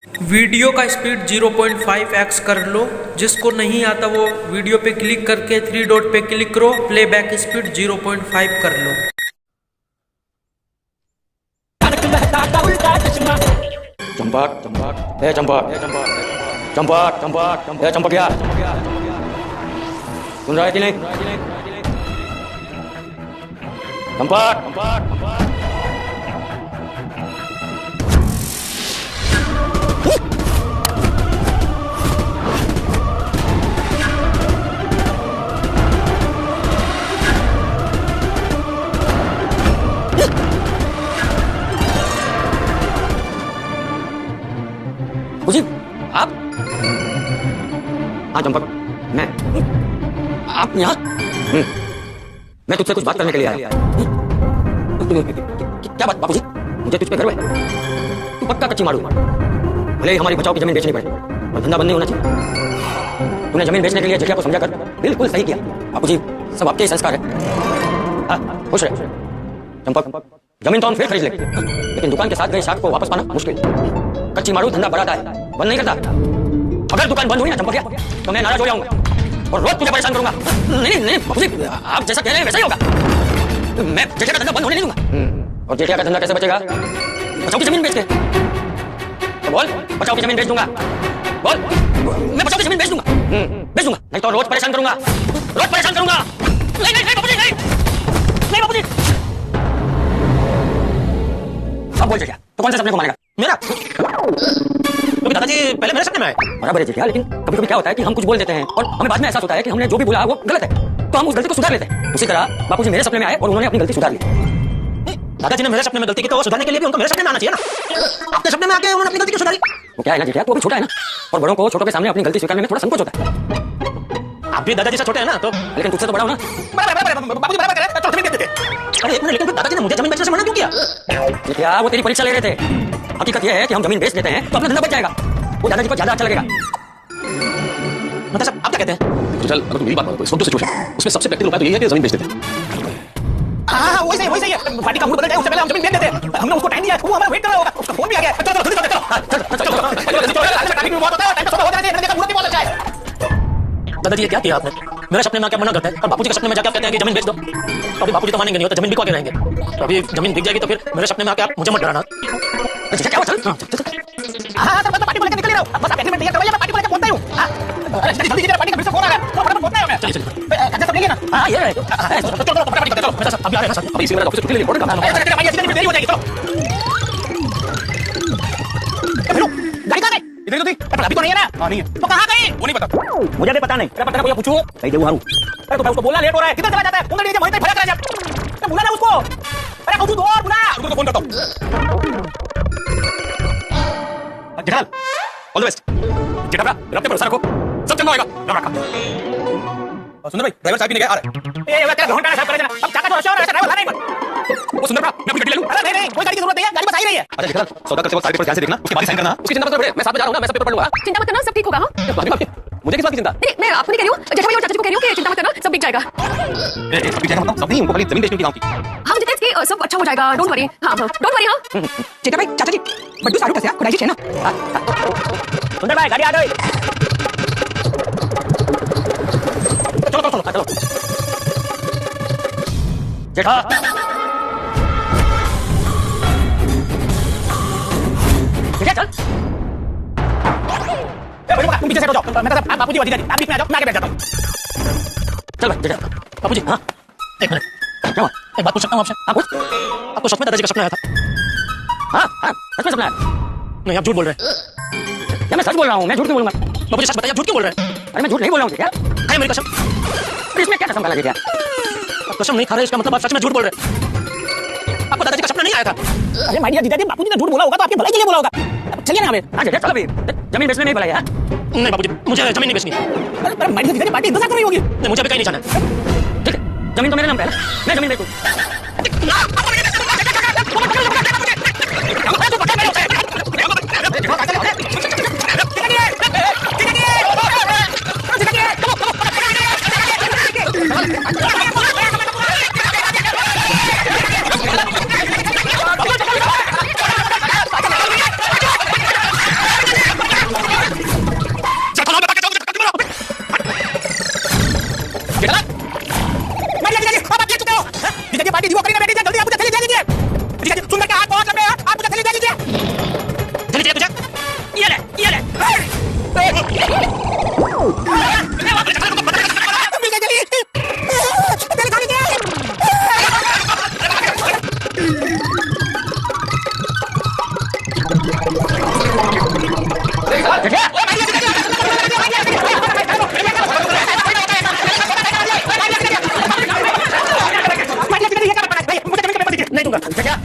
Video का speed 0.5x कर लो। जिसको नहीं आता वो वीडियो पे क्लिक करके 3 डॉट पे क्लिक करो, प्लेबैक स्पीड 0.5 कर लो। चंपक चंपक ए चंपक चंपक चंपक ए चंपक क्या सुन रहा है कि नहीं? चंपक चंपक जी आप? हाँ चंपक मैं। आप यहाँ? मैं तुझसे कुछ बात करने के लिए आया। क्या बात बाबूजी? मुझे तुझ पे गर्व है। तू पक्का कच्ची मारू, भले ही हमारी बचाव की जमीन बेचनी पड़े और धंधा बंद नहीं होना चाहिए। तूने जमीन बेचने के लिए जेठिया को समझा कर बिल्कुल सही किया। बाबूजी सब आपके ही संस्कार है। हाँ खुश रहे चंपक। जमीन तो हम फिर खरीद लेंगे, लेकिन दुकान के साथ गए साख को वापस पाना मुश्किल। कच्ची मारू धंधा बढ़ाता है, बंद नहीं करता। अगर दुकान बंद हुई ना चंपकिया तो मैं नाराज हो जाऊंगा और रोज तुझे परेशान करूंगा। नहीं नहीं बाबूजी आप जैसा कह रहे हैं वैसा ही होगा। मैं जेठिया का धंधा बंद होने नहीं दूंगा। और जेठिया का धंधा कैसे बचेगा? बचाओ की जमीन बेच के। तो बोल बचाओ की जमीन बेच दूंगा। बोल मैं बचाओ की जमीन बेच दूंगा। बेच दूंगा, नहीं तो रोज परेशान करूंगा। रोज परेशान करूंगा। नहीं नहीं बाबूजी नहीं नहीं बाबूजी। अब बोल जेठिया तो कौन से सपने को मानेगा? मेरा? क्योंकि दादाजी पहले मेरे सपने में आए। बराबर है जेठिया, लेकिन कभी कभी क्या होता है कि हम कुछ बोल देते हैं और हमें बाद में एहसास होता है कि हमने जो भी बोला वो गलत है, तो हम उस गलती को सुधार लेते हैं। उसी तरह बापूजी मेरे सपने में आए और उन्होंने अपनी गलती सुधार ली। दादाजी ने मेरे सपने में गलती की तो सुधारने के लिए भी उनको मेरे सपने में आना चाहिए ना। आपके सपने में आके उन्होंने अपनी गलती क्यों सुधारी? वो क्या है ना जेठिया, तू अभी छोटा है ना, और बड़ों को छोटों के सामने अपनी गलती स्वीकारने में थोड़ा संकोच होता है। आप भी दादाजी से छोटे हैं ना, तो लेकिन तुझसे तो बड़ा हो ना। बाबूजी बराबर कह रहे हैं, तो जमीन बेच देते। अरे एक मिनट, लेकिन दादाजी ने मुझे जमीन बेचने से मना क्यों किया? जेठिया वो तेरी परीक्षा ले रहे थे। हकीकत यह है कि हम जमीन बेच देते हैं तो अपना धंधा बच जाएगा, वो दादाजी को ज्यादा अच्छा लगेगा। मतलब साहब आप क्या कहते हैं? तो चल अगर तू मेरी बात मानो तो इस वक्त जो सिचुएशन उसमें सबसे प्रैक्टिकल उपाय तो यही है कि जमीन बेच देते हैं। हाँ वही सही है। पार्टी का मूड बदल जाए उससे पहले हम जमीन बेच देते हैं। हमने उसको टाइम दिया, वो हमारा वेट कर रहा होगा, उसका फोन भी आ गया। चलो जल्दी चलो ट्रैफिक भी बहुत होता है, टाइम का सोना हो जाना चाहिए। मैंने देखा मूड भी बहुत अच्छा है। दादाजी ये क्या किया आपने? मेरे सपने में क्या मना करता है और बापूजी के सपने में जाके आप कहते हैं कि जमीन बेच दो। तो अभी बापूजी तो मानेंगे नहीं, तो जमीन बिकवा के रहेंगे। तो अभी जमीन बिक जाएगी तो फिर मेरे सपने में आके आप मुझे मत डराना। क्या हुआ? चल हाँ सर मैं तो पार्टी को लेकर निकल ही रहा हूँ। बस आप एग्रीमेंट तैयार करवाइए, मैं पार्टी को लेकर पहुंचता ही हूँ। जल्दी कीजिए, पार्टी का फिर से फोन आ रहा है। तो फटाफट पहुंचते हैं। चलिए अच्छा सब लेंगे ना? हाँ ये है। चलो फटाफट करते हैं। चलो अभी आ रहे हैं सर, अभी इसी मेरे ऑफिस से छुट्टी ले ली। काम है देरी हो जाएगी। चलो गाड़ी कहाँ गई? इधर तो थी। अभी तो नहीं है ना? हाँ नहीं है। तो कहाँ गई? वो नहीं पता। मुझे भी पता नहीं। अरे पता भैया पूछो। कहीं देऊ हारू। अरे तो भाई उसको बोलना लेट हो रहा है, किधर चला जाता है? उधर नीचे वहीं तक भगा कर जा। बुला ना उसको। अरे कौन तू और बुला। उधर तो फोन करता हूँ। जेठाल ऑल द बेस्ट। जेठा रखते भरोसा रखो, सब चंगा होएगा। राम रखा। सुंदर भाई ड्राइवर साहब भी नहीं गए आ रहे। ए तेरा घंटा साहब करे देना। अब चाका थोड़ा शोर है, ड्राइवर लाने पर। वो सुंदर मैं अपनी गाड़ी ले लूं? अरे नहीं कोई गाड़ी की जरूरत नहीं है, गाड़ी बस आ ही रही है। अरे जेठाल सौदा करते वक्त सारे पेपर ध्यान से देखना, उसके बाद साइन करना। उसकी चिंता मत करो, मैं साथ में जा रहा हूं ना, मैं सब पेपर पढ़ लूंगा। चिंता मत करना, सब ठीक होगा। मुझे किस बात की चिंता? नहीं मैं आपको नहीं कह रही हूं, जेठा भाई और चाचा जी को कह रही हूं कि चिंता मत करना, सब बिक जाएगा। सब बिक जाएगा मतलब सब नहीं, उनको खाली जमीन बेचने की काम की। हां मुझे तेज कि सब अच्छा हो जाएगा, डोंट वरी। हां डोंट वरी। हां जेठा भाई चाचा जी बड्डू सारू कैसे खुदाई जी है ना? सुंदर भाई गाड़ी आ गई। चलो जेठा चल। तुम पीछे से हो जाओ, मैं तो बापूजी वाली गाड़ी आप बीच में आ जाओ, मैं आगे बैठ जाता हूँ। चल भाई जेठा। बापूजी हाँ एक मिनट, क्या हुआ? एक बात पूछ सकता हूँ आपसे? आपको सच में दादाजी का सपना आया था? हाँ सच में सपना आया। नहीं आप झूठ बोल रहे हैं। क्या मैं सच बोल रहा हूँ? मैं झूठ क्यों बोलूंगा? बापूजी सच बताइए, झूठ क्यों बोल रहे हैं? अरे मैं झूठ नहीं बोल रहा हूँ। क्या है मेरी कसम? इसमें क्या कसम का लगे? क्या कसम नहीं खा रहे, इसका मतलब आप सच में झूठ बोल रहे हैं। आपको दादाजी का सपना नहीं आया था? अरे माय डियर जीजाजी, बापूजी ने झूठ बोला होगा तो आपकी भलाई के लिए बोला होगा। चलिए ना हमें। हाँ जेठा चलो अभी जमीन बेचने नहीं भलाई है। नहीं बापूजी मुझे जमीन नहीं बेचनी। अरे माय डियर जीजाजी पार्टी इंतजार कर रही होगी। नहीं मुझे अभी कहीं नहीं जाना। ठीक है जमीन तो मेरे नाम पे है ना, मैं जमीन बेचूं।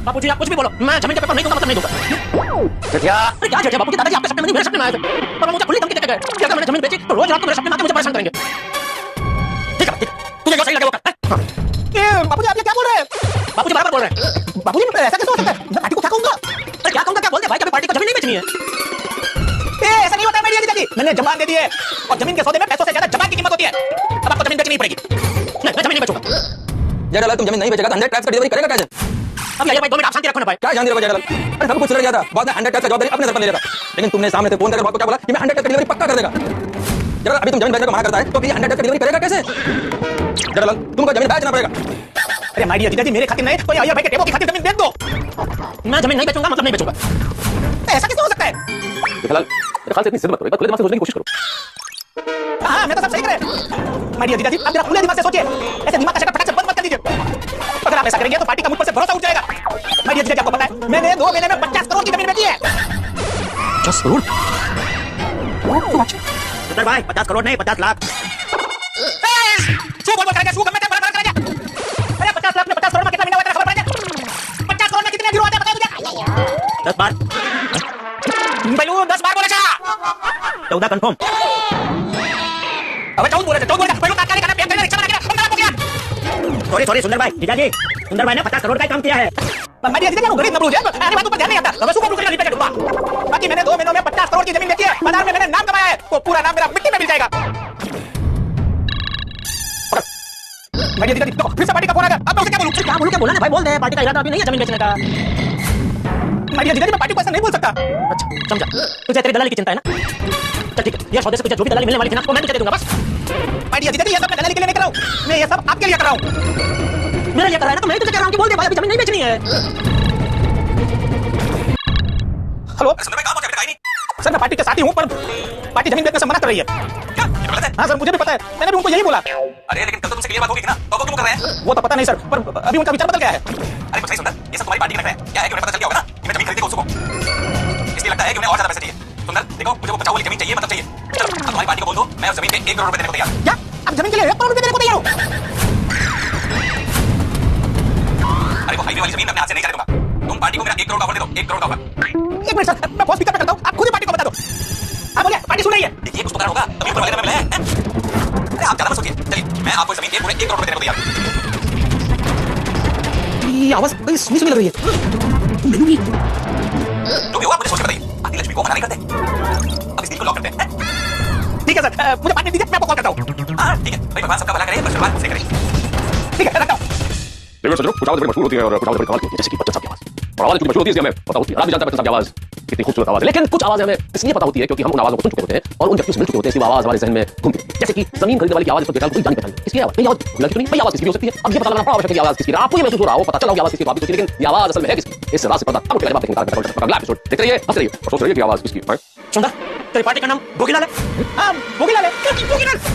बापूजी आप कुछ भी बोलो, मैं जमीन के पेपर नहीं दूंगा, मतलब नहीं दूंगा। जेठिया, अरे क्या जेठिया बापूजी, दादाजी आपके सपने में नहीं, मेरे सपने में आए थे। और मुझे खुली धमकी देके गए कि अगर मैंने जमीन बेची तो रोज रात को मेरे सपने में आके मुझे परेशान करेंगे। ठीक है, तुझे जो सही लगे वो कर। ये बापूजी आप ये क्या बोल रहे हैं? बापूजी बराबर बोल रहे हैं। बापूजी ऐसा कैसे हो सकता है? मैं पार्टी को क्या कहूंगा? अरे क्या कहूंगा, क्या बोल दे भाई, कभी पार्टी को जमीन नहीं बेचनी है। ऐसा नहीं होता है मेरी दादी, मैंने जबान दे दी है और जमीन के सौदे में पैसों से ज्यादा जबान की कीमत होती है। अब आपको जमीन बेचनी पड़ेगी। मैं जमीन नहीं बेचूंगा। जेठालाल तुम जमीन नहीं बेचेगा तो 100 टैक्स का डिलीवरी करेगा कैसे? अब यार भाई 2 मिनट आप शांति रखो ना भाई। क्या शांति रखो जेठालाल? अरे सब कुछ चल गया था, बाद में 100 टैक्स का जवाबदारी अपने सर पर ले लेगा। लेकिन तुमने सामने से फोन करके बात को क्या बोला कि मैं 100 टैक्स का डिलीवरी पक्का कर देगा। जेठालाल अभी तुम जमीन बेचने को मना करता है तो फिर 100 टैक्स का डिलीवरी करेगा कैसे? जेठालाल तुमको जमीन बेचना पड़ेगा। अरे माय डियर जीजाजी, मेरे खातिर नहीं तो ये भाई के टेबो की खातिर जमीन बेच दो। मैं जमीन नहीं बेचूंगा, मतलब नहीं बेचूंगा। ऐसा कैसे हो सकता है? जेठालाल मेरे ख्याल से इतनी जिद मत करो, एक बार खुले दिमाग से सोचने की कोशिश करो। हाँ मैं तो सब सही करे। माय डियर जीजाजी, आप जरा खुले दिमाग से सोचिए, ऐसे दिमाग का शटर फटाक से बंद मत कर दीजिए। अगर आप ऐसा करेंगे तो पार्टी का मुझ पर से भरोसा उठ जाएगा। माय डियर जीजाजी आपको पता है मैंने 2 महीने में 50 करोड़ की जमीन बेची है। 50 करोड़? सुंदर भाई 50 करोड़ नहीं 50 लाख। शू बोल करेंगे, शू गम्मे बड़ा करेंगे। अरे 50 लाख में 50 करोड़ में कितना महीना हुआ खबर पड़ेगा? 50 करोड़ में कितने गिरो आते हैं बताओ मुझे। 10 बार बैलू 10 बार बोले 14 कंफर्म। अबे 14 बोले थे, 14 बोले बैलू तात्कालिक करना पेट करना रिक्शा बना के हम गलत हो गया। सॉरी सुंदर भाई, जीजाजी सुंदर भाई ने 50 करोड़ का काम किया है। मैं जीजाजी को गरीब न भूलिए, अरे बातों पर ध्यान नहीं आता। मैं सुपर करूंगा, नहीं पे चढ़ूंगा। बाकी मैंने 2 महीनों में 50 करोड़ की जमीन बेची है, बाजार में मैंने नाम कमाया है, वो पूरा नाम मेरा मिट्टी में मिल जाएगा। मैं जीजाजी तो फिर से पार्टी का फोन आ गया, अब मैं उसे क्या बोलूं? क्या बोलूं, क्या बोला ना भाई, बोल दे पार्टी का इरादा अभी नहीं है जमीन बेचने का। मैं जीजाजी मैं पार्टी को ऐसा नहीं बोल सकता। अच्छा समझा, तुझे तेरी दलाली की चिंता है ना? चल ठीक है, ये सौदे से तुझे जो भी दलाली मिलने वाली थी ना वो मैं तुझे दे दूंगा बस। मैं जीजाजी ये सब मैं दलाली के लिए नहीं कर रहा हूं, मैं ये सब आपके लिए कर रहा हूं। मेरे लिए कर रहा है ना तो मैं तुझे कह रहा हूं कि बोल दे भाई अभी जमीन नहीं बेचनी है। हेलो सुंदर भाई, कहां पहुंचे? नहीं सर मैं पार्टी के साथ ही हूं पर पार्टी जमीन बेचने से मना कर रही है। क्या ये गलत है? हां सर मुझे भी पता है, मैंने भी उनको यही बोला। अरे लेकिन कल तो तुमसे क्लियर बात होगी ना, तो क्यों कर रहे हैं? वो तो पता नहीं सर, पर अभी उनका विचार बदल गया है। अरे कुछ नहीं सुंदर, ये सब तुम्हारी पार्टी के रख रहे हैं। क्या है कि उन्हें पता चल गया होगा ना कि मैं जमीन खरीदी उसको, इसलिए लगता है कि उन्हें और ज्यादा पैसे चाहिए। सुंदर देखो मुझे वो 50 वाली जमीन चाहिए, मतलब चाहिए। चलो अब तुम्हारी पार्टी को बोल दो मैं उस जमीन पे 1 करोड़ रुपए देने को तैयार। क्या अब जमीन के लिए 1 करोड़ रुपए देने को तैयार हो? अरे वो हाईवे वाली जमीन अपने हाथ से नहीं जाने दूंगा। तुम पार्टी को मेरा 1 करोड़ का ऑफर दे दो, 1 करोड़ का ऑफर। 1 मिनट सर, मैं फोन स्पीकर पे करता हूं, आप खुद ही पार्टी को बता दो। हां बोलिए, पार्टी सुन रही है? देखिए कुछ तो करना होगा, तभी ऊपर वाले ने मिला है। अरे आप ज्यादा मत सोचिए, चलिए मैं आपको जमीन के पूरे 1 करोड़ रुपए देने को तैयार हूं। ये आवाज बड़ी सुनी लग रही है। जो भी हुआ मुझे सोच के बताइए, आती लक्ष्मी को मना नहीं करते। अब इस डील को लॉक करते हैं। ठीक है सर, मुझे पार्टी दीजिए, मैं आपको कॉल करता हूं। हां ठीक है भाई, भगवान सबका भला करे, बस भगवान से करे। ठीक है रखता हूं। देखो सर, कुछ आवाज़ बड़ी मशहूर होती है और कुछ आवाज़ बड़ी कमाल की होती है, जैसे कि बच्चन साहब की आवाज़। और आवाज़ इतनी मशहूर होती है इसलिए हमें पता होती है, आप भी जानते हैं बच्चन साहब की आवाज़ कितनी खूबसूरत आवाज़ है। लेकिन कुछ आवाज़ें हमें इसलिए पता होती है क्योंकि हम उन आवाज़ों को सुन चुके होते हैं और उन व्यक्तियों से मिल चुके होते हैं, इसलिए आवाज़ हमारे ज़हन में घूमती है। जैसे कि जमीन खरीदने वाली की आवाज़ इस पर कोई जान पहचान इसकी आवाज़, ये आवाज़ भूला क्यों नहीं? भाई आवाज़ किसकी हो सकती है? अब ये पता लगाना बड़ा आवश्यक है कि आवाज़ किसकी है। आपको ये महसूस हो रहा हो, पता चला हो कि आवाज़ किसकी, आप भी सोचिए लेकिन ये आवाज़ असल में है किसकी? इस राज से पता अब उठेगा जब आप देखेंगे अगला एपिसोड देखते रहिए, हंसते रहिए और सोच रहिए कि आवाज़ किसकी है। सुंदर तेरी पार्टी का नाम भोगीलाल है? हां भोगीलाल है।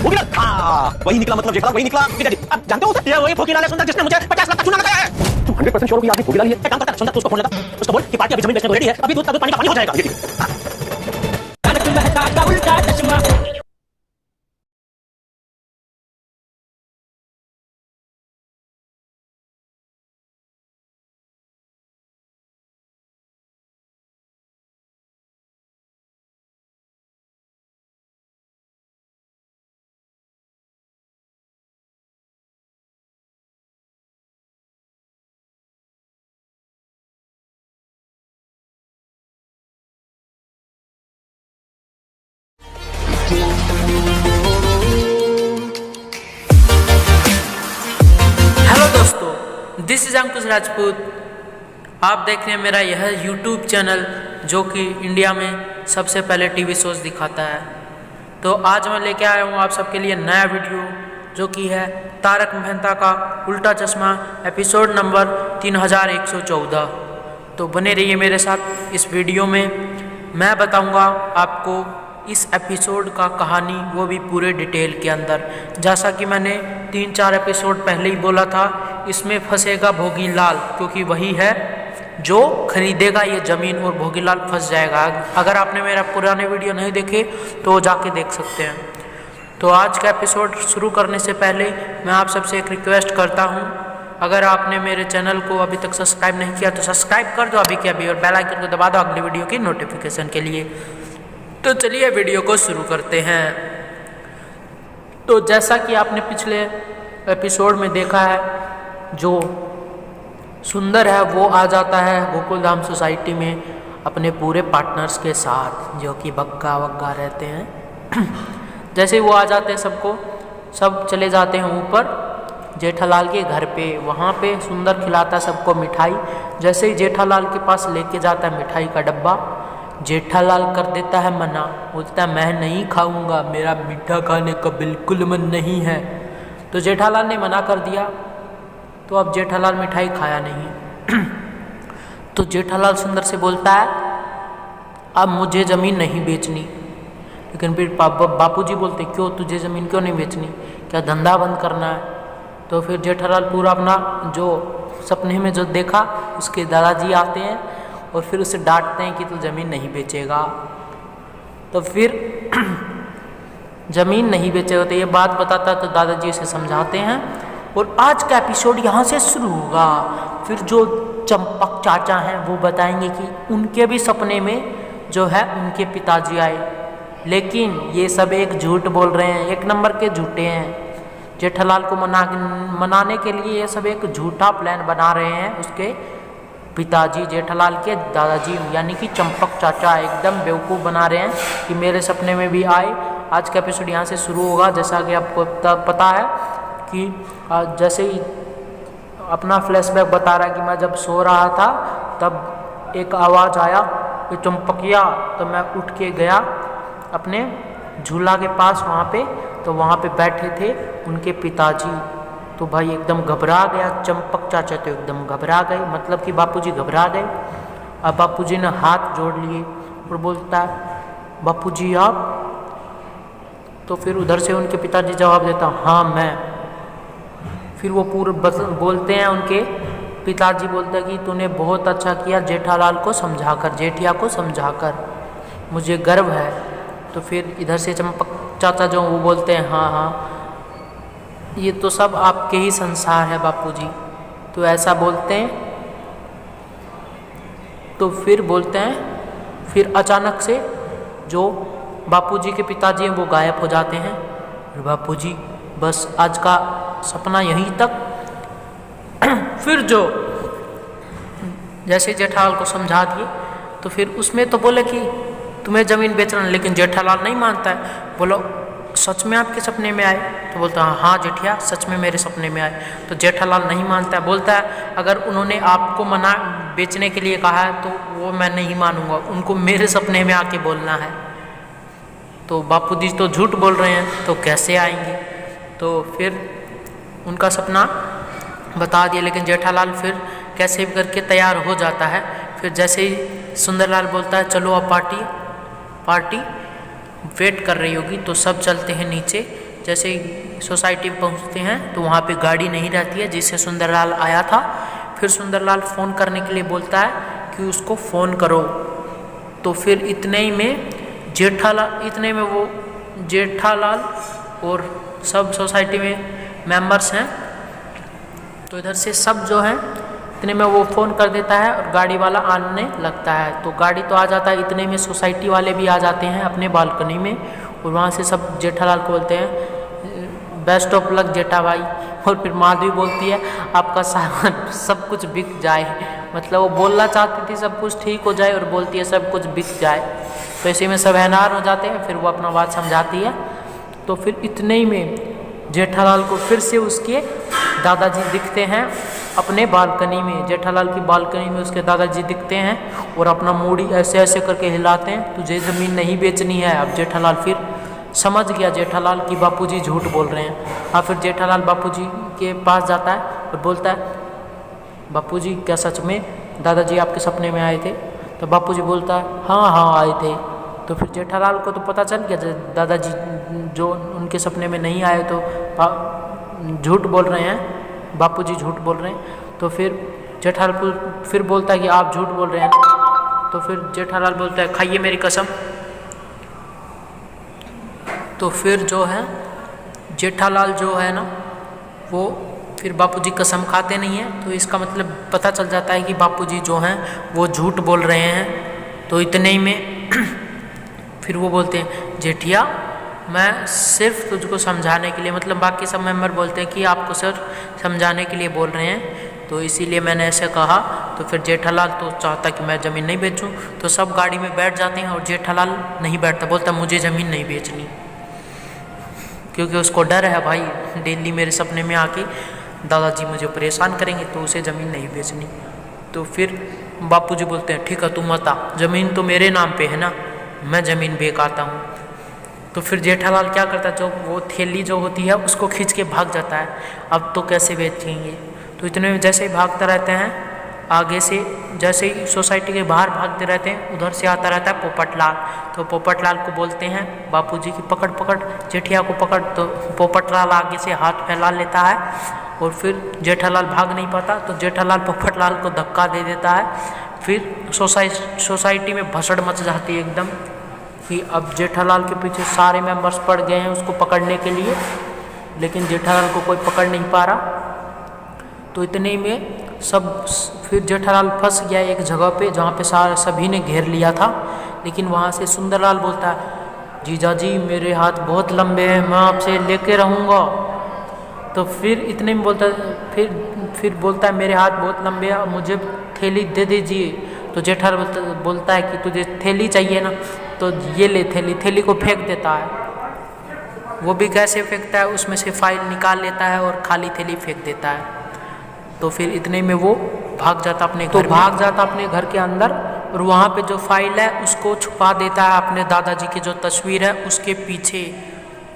भोगीलाल हां वही निकला, मतलब जेठा वही निकला। जीजाजी आप जानते हो ये वही भोगीलाल है सुंदर जिसने मुझे 50 लाख का चूना लगाया है। तुम 100% श्योर हो कि आदमी भोगीलाल ही है? काम करता है सुंदर, उसको फोन लगा, उसको बोल कि पार्टी अभी जमीन बेचने को रेडी है, अभी दूध का दूध पानी का पानी हो जाएगा। ये ठीक है। हेलो दोस्तों, दिस इज अंकुश राजपूत। आप देख रहे हैं मेरा यह यूट्यूब चैनल जो कि इंडिया में सबसे पहले टीवी शोज दिखाता है। तो आज मैं लेके आया हूँ आप सबके लिए नया वीडियो जो कि है तारक मेहता का उल्टा चश्मा एपिसोड नंबर 3114। तो बने रहिए मेरे साथ इस वीडियो में। मैं बताऊंगा आपको इस एपिसोड का कहानी, वो भी पूरे डिटेल के अंदर। जैसा कि मैंने 3-4 एपिसोड पहले ही बोला था, इसमें फंसेगा भोगीलाल, क्योंकि वही है जो खरीदेगा ये ज़मीन और भोगीलाल फंस जाएगा। अगर आपने मेरा पुराने वीडियो नहीं देखे तो जाके देख सकते हैं। तो आज का एपिसोड शुरू करने से पहले मैं आप सबसे एक रिक्वेस्ट करता हूँ अगर आपने मेरे चैनल को अभी तक सब्सक्राइब नहीं किया तो सब्सक्राइब कर दो अभी के अभी, और बेल आइकन को दबा दो अगली वीडियो की नोटिफिकेशन के लिए। तो चलिए वीडियो को शुरू करते हैं। तो जैसा कि आपने पिछले एपिसोड में देखा है, जो सुंदर है वो आ जाता है गोकुल धाम सोसाइटी में अपने पूरे पार्टनर्स के साथ, जो कि बग्गा वग्गा रहते हैं। जैसे ही वो आ जाते हैं सब चले जाते हैं ऊपर जेठालाल के घर पे। वहाँ पे सुंदर खिलाता है सबको मिठाई। जैसे ही जेठालाल के पास लेके जाता है मिठाई का डब्बा, जेठालाल कर देता है मना, बोलता है मैं नहीं खाऊंगा, मेरा मीठा खाने का बिल्कुल मन नहीं है। तो जेठालाल ने मना कर दिया, तो अब जेठालाल मिठाई खाया नहीं। तो जेठालाल सुंदर से बोलता है अब मुझे ज़मीन नहीं बेचनी। लेकिन फिर बापूजी बोलते क्यों, तुझे ज़मीन क्यों नहीं बेचनी, क्या धंधा बंद करना है? तो फिर जेठालाल पूरा अपना जो सपने में जो देखा उसके दादाजी आते हैं और फिर उसे डांटते हैं कि तू ज़मीन नहीं बेचेगा। तो फिर ज़मीन नहीं बेचेगा तो ये बात बताता है, तो दादाजी उसे समझाते हैं। और आज का एपिसोड यहाँ से शुरू होगा। फिर जो चंपक चाचा हैं वो बताएंगे कि उनके भी सपने में जो है उनके पिताजी आए, लेकिन ये सब एक झूठ बोल रहे हैं, एक नंबर के झूठे हैं। जेठालाल को मनाने के लिए ये सब एक झूठा प्लान बना रहे हैं। उसके पिताजी जेठालाल के दादाजी यानी कि चंपक चाचा एकदम बेवकूफ़ बना रहे हैं कि मेरे सपने में भी आए। आज का एपिसोड यहाँ से शुरू होगा। जैसा कि आपको पता है कि जैसे ही अपना फ्लैशबैक बता रहा है कि मैं जब सो रहा था तब एक आवाज़ आया कि चंपकिया। तो मैं उठ के गया अपने झूला के पास वहाँ पे, तो वहाँ पे बैठे थे उनके पिताजी। तो भाई एकदम घबरा गया, चंपक चाचा तो एकदम घबरा गए, मतलब कि बापूजी घबरा गए। अब बापूजी ने हाथ जोड़ लिए और बोलता है बापूजी आप? तो फिर उधर से उनके पिताजी जवाब देता हाँ मैं। फिर वो पूरे बोलते हैं, उनके पिताजी बोलते हैं कि तूने बहुत अच्छा किया जेठालाल को समझाकर, जेठिया को समझाकर, मुझे गर्व है। तो फिर इधर से चंपक चाचा जो वो बोलते हैं हाँ हाँ ये तो सब आपके ही संसार है बापूजी। तो ऐसा बोलते हैं। तो फिर बोलते हैं, फिर अचानक से जो बापूजी के पिताजी हैं वो गायब हो जाते हैं। बापूजी बस आज का सपना यहीं तक। फिर जो जैसे जेठालाल को समझा दिए, तो फिर उसमें तो बोले कि तुम्हें ज़मीन बेचना, लेकिन जेठालाल नहीं मानता है। बोलो सच में आपके सपने में आए? तो बोलता है हाँ जेठिया सच में मेरे सपने में आए। तो जेठालाल नहीं मानता है, बोलता है अगर उन्होंने आपको मना बेचने के लिए कहा है तो वो मैं नहीं मानूंगा, उनको मेरे सपने में आके बोलना है। तो बापूजी तो झूठ बोल रहे हैं, तो कैसे आएंगे? तो फिर उनका सपना बता दिया, लेकिन जेठालाल फिर कैसे भी करके तैयार हो जाता है। फिर जैसे ही सुंदरलाल बोलता है चलो अब पार्टी वेट कर रही होगी, तो सब चलते हैं नीचे। जैसे ही सोसाइटी में पहुँचते हैं तो वहाँ पे गाड़ी नहीं रहती है जिससे सुंदरलाल आया था। फिर सुंदरलाल फ़ोन करने के लिए बोलता है कि उसको फ़ोन करो। तो फिर इतने ही में वो जेठालाल और सब सोसाइटी में मेंबर्स हैं, तो इधर से सब जो हैं इतने में वो फ़ोन कर देता है और गाड़ी वाला आने लगता है। तो गाड़ी तो आ जाता है, इतने में सोसाइटी वाले भी आ जाते हैं अपने बालकनी में, और वहाँ से सब जेठालाल को बोलते हैं बेस्ट ऑफ लक जेठा भाई। और फिर माधवी बोलती है आपका सामान सब कुछ बिक जाए, मतलब वो बोलना चाहती थी सब कुछ ठीक हो जाए और बोलती है सब कुछ बिक जाए। तो इसी में सब हैरान हो जाते हैं। फिर वो अपना बात समझाती है। तो फिर इतने ही में जेठालाल को फिर से उसके दादाजी दिखते हैं अपने बालकनी में। जेठालाल की बालकनी में उसके दादाजी दिखते हैं और अपना मूड़ी ऐसे ऐसे करके हिलाते हैं, तुझे ज़मीन नहीं बेचनी है। अब जेठालाल फिर समझ गया जेठालाल कि बापूजी झूठ बोल रहे हैं। और फिर जेठालाल बापूजी के पास जाता है और बोलता है बापूजी क्या सच में दादाजी आपके सपने में आए थे? तो बापूजी बोलता है हाँ आए थे। तो फिर जेठालाल को तो पता चल गया दादाजी जो उनके सपने में नहीं आए तो झूठ बोल रहे हैं, बापूजी झूठ बोल रहे हैं। तो फिर जेठालाल फिर बोलता है कि आप झूठ बोल रहे हैं। तो फिर जेठालाल बोलता है खाइए मेरी कसम। तो फिर जो है जेठालाल जो है ना वो फिर बापूजी कसम खाते नहीं हैं, तो इसका मतलब पता चल जाता है कि बापूजी जो हैं वो झूठ बोल रहे हैं। तो इतने ही में फिर वो बोलते हैं जेठिया मैं सिर्फ तुझको समझाने के लिए, मतलब बाकी सब मेंबर बोलते हैं कि आपको सिर्फ समझाने के लिए बोल रहे हैं, तो इसीलिए मैंने ऐसे कहा। तो फिर जेठालाल तो चाहता कि मैं ज़मीन नहीं बेचूं, तो सब गाड़ी में बैठ जाते हैं और जेठालाल नहीं बैठता, बोलता मुझे ज़मीन नहीं बेचनी, क्योंकि उसको डर है भाई डेली मेरे सपने में आके दादाजी मुझे परेशान करेंगे, तो उसे ज़मीन नहीं बेचनी। तो फिर बापूजी बोलते हैं ठीक है तू मत आ, ज़मीन तो मेरे नाम पे है ना, मैं ज़मीन बेच आता हूँ। तो फिर जेठालाल क्या करता है, जो वो थैली जो होती है उसको खींच के भाग जाता है, अब तो कैसे बेचेंगे। तो इतने में जैसे ही भागते रहते हैं आगे से, जैसे ही सोसाइटी के बाहर भागते रहते हैं उधर से आता रहता है पोपटलाल। तो पोपटलाल को बोलते हैं बापूजी की पकड़ पकड़ जेठिया को पकड़, तो पोपटलाल आगे से हाथ फैला लेता है और फिर जेठालाल भाग नहीं पाता, तो जेठालाल पोपटलाल को धक्का दे देता है। फिर सोसाइटी में भसड़ मच जाती है एकदम कि अब जेठालाल के पीछे सारे मेंबर्स पड़ गए हैं उसको पकड़ने के लिए, लेकिन जेठालाल को कोई पकड़ नहीं पा रहा। तो इतने में सब फिर जेठालाल फंस गया एक जगह पे जहाँ पे सभी ने घेर लिया था, लेकिन वहाँ से सुंदरलाल बोलता है जीजा जी मेरे हाथ बहुत लंबे हैं, मैं आपसे लेके रहूँगा। तो फिर इतने में बोलता है फिर बोलता है मेरे हाथ बहुत लंबे हैं, मुझे थैली दे दीजिए। तो जेठालाल बोलता है कि तुझे थैली चाहिए ना, तो ये ले थैली को फेंक देता है। वो भी कैसे फेंकता है, उसमें से फाइल निकाल लेता है और खाली थैली फेंक देता है। तो फिर इतने में वो भाग जाता अपने घर के अंदर, और वहाँ पे जो फाइल है उसको छुपा देता है अपने दादाजी की जो तस्वीर है उसके पीछे।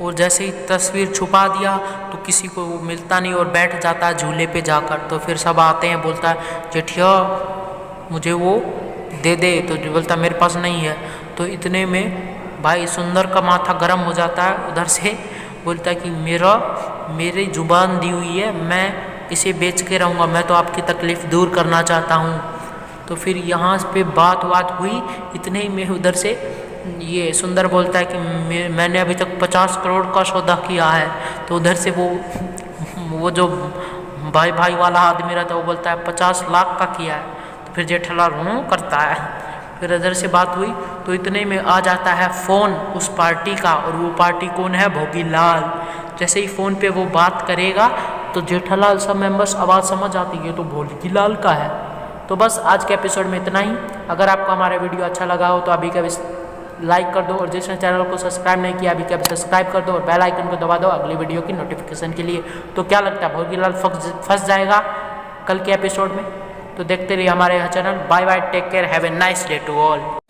और जैसे ही तस्वीर छुपा दिया तो किसी को वो मिलता नहीं और बैठ जाता है झूले पे जाकर। तो फिर सब आते हैं, बोलता है जेठिया मुझे वो दे दे, तो जो बोलता मेरे पास नहीं है। तो इतने में भाई सुंदर का माथा गर्म हो जाता है, उधर से बोलता है कि मेरी जुबान दी हुई है, मैं इसे बेच के रहूँगा, मैं तो आपकी तकलीफ़ दूर करना चाहता हूँ। तो फिर यहाँ पे बात हुई, इतने ही में उधर से ये सुंदर बोलता है कि मैंने अभी तक 50 करोड़ का सौदा किया है। तो उधर से वो जो भाई वाला आदमी रहता है वो बोलता है 50 लाख का किया है। तो फिर जेठालाल करता है। फिर इधर से बात हुई तो इतने में आ जाता है फ़ोन उस पार्टी का, और वो पार्टी कौन है, भोगीलाल। जैसे ही फ़ोन पे वो बात करेगा तो जेठालाल सब मेंबर्स आवाज़ समझ आती है, तो भोगीलाल का है। तो बस आज के एपिसोड में इतना ही। अगर आपको हमारा वीडियो अच्छा लगा हो तो अभी कभी लाइक कर दो, और जिसने चैनल को सब्सक्राइब नहीं किया अभी कभी सब्सक्राइब कर दो और बेल आइकन को दबा दो अगली वीडियो की नोटिफिकेशन के लिए। तो क्या लगता है भोगीलाल फंस जाएगा कल के एपिसोड में? तो देखते रहिए हमारे यहाँ channel. Bye bye, take care, have a nice day to all.